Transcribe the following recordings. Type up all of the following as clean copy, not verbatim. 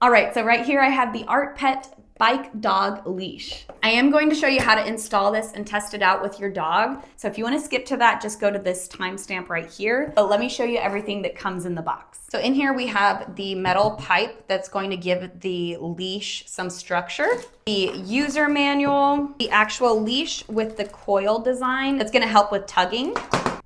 All right, so right here I have the Art Pet Bike Dog Leash. I am going to show you how to install this and test it out with your dog. So if you want to skip to that, just go to this timestamp right here. But let me show you everything that comes in the box. So in here we have the metal pipe that's going to give the leash some structure, the user manual, the actual leash with the coil design that's going to help with tugging.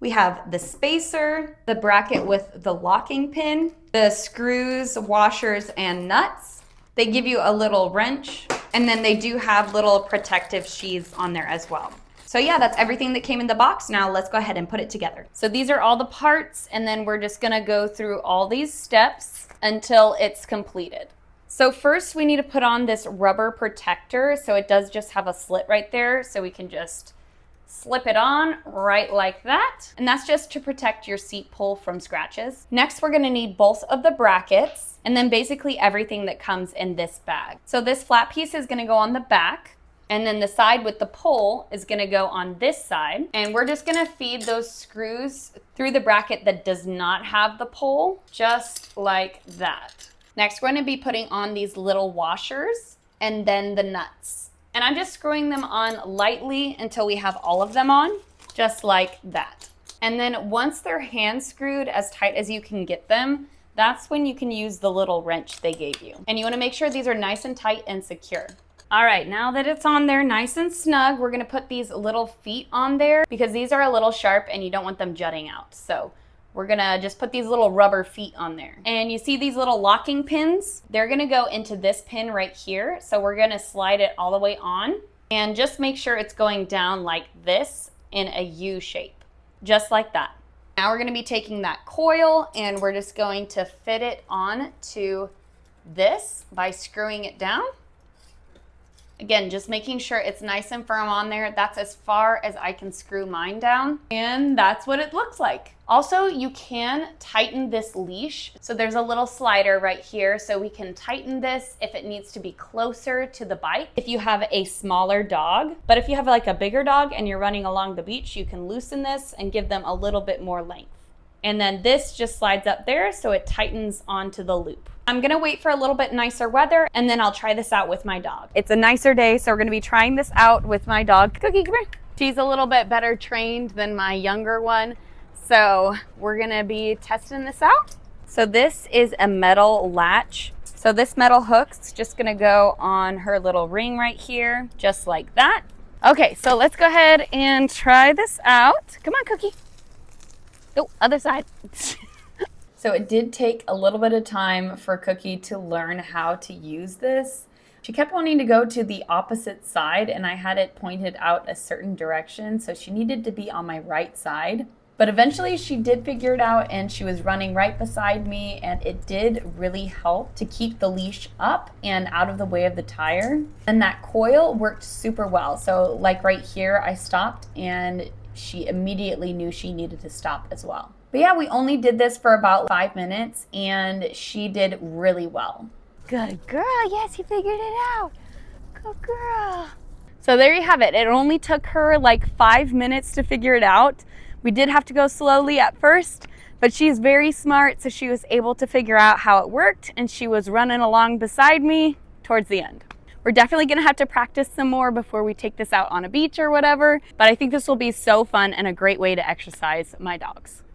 We have the spacer, the bracket with the locking pin, the screws, washers, and nuts. They give you a little wrench, and then they do have little protective sheaths on there as well. So yeah, that's everything that came in the box. Now let's go ahead and put it together. So these are all the parts, and then we're just gonna go through all these steps until it's completed. So first we need to put on this rubber protector. So it does just have a slit right there, so we can just slip it on right like that. And that's just to protect your seat pull from scratches. Next, we're gonna need both of the brackets and then basically everything that comes in this bag. So this flat piece is gonna go on the back, and then the side with the pole is gonna go on this side. And we're just gonna feed those screws through the bracket that does not have the pole, just like that. Next, we're gonna be putting on these little washers and then the nuts. And I'm just screwing them on lightly until we have all of them on, just like that. And then once they're hand screwed as tight as you can get them, that's when you can use the little wrench they gave you. And you wanna make sure these are nice and tight and secure. All right, now that it's on there nice and snug, we're gonna put these little feet on there because these are a little sharp and you don't want them jutting out. So we're gonna just put these little rubber feet on there. And you see these little locking pins? They're gonna go into this pin right here. So we're gonna slide it all the way on and just make sure it's going down like this in a U shape, just like that. Now we're gonna be taking that coil and we're just going to fit it on to this by screwing it down. Again, just making sure it's nice and firm on there. That's as far as I can screw mine down. And that's what it looks like. Also, you can tighten this leash. So there's a little slider right here. So we can tighten this if it needs to be closer to the bike, if you have a smaller dog. But if you have like a bigger dog and you're running along the beach, you can loosen this and give them a little bit more length. And then this just slides up there so it tightens onto the loop. I'm gonna wait for a little bit nicer weather and then I'll try this out with my dog. It's a nicer day, so we're gonna be trying this out with my dog. Cookie, come here. She's a little bit better trained than my younger one, so we're gonna be testing this out. So this is a metal latch. So this metal hook's just gonna go on her little ring right here, just like that. Okay, so let's go ahead and try this out. Come on, Cookie. Oh, other side. So it did take a little bit of time for Cookie to learn how to use this. She kept wanting to go to the opposite side and I had it pointed out a certain direction, so she needed to be on my right side. But eventually she did figure it out and she was running right beside me, and it did really help to keep the leash up and out of the way of the tire. And that coil worked super well. So like right here, I stopped and she immediately knew she needed to stop as well. But yeah, we only did this for about 5 minutes and she did really well. Good girl, yes, you figured it out. Good girl. So there you have it. It only took her like 5 minutes to figure it out. We did have to go slowly at first, but she's very smart, so she was able to figure out how it worked and she was running along beside me towards the end. We're definitely gonna have to practice some more before we take this out on a beach or whatever, but I think this will be so fun and a great way to exercise my dogs.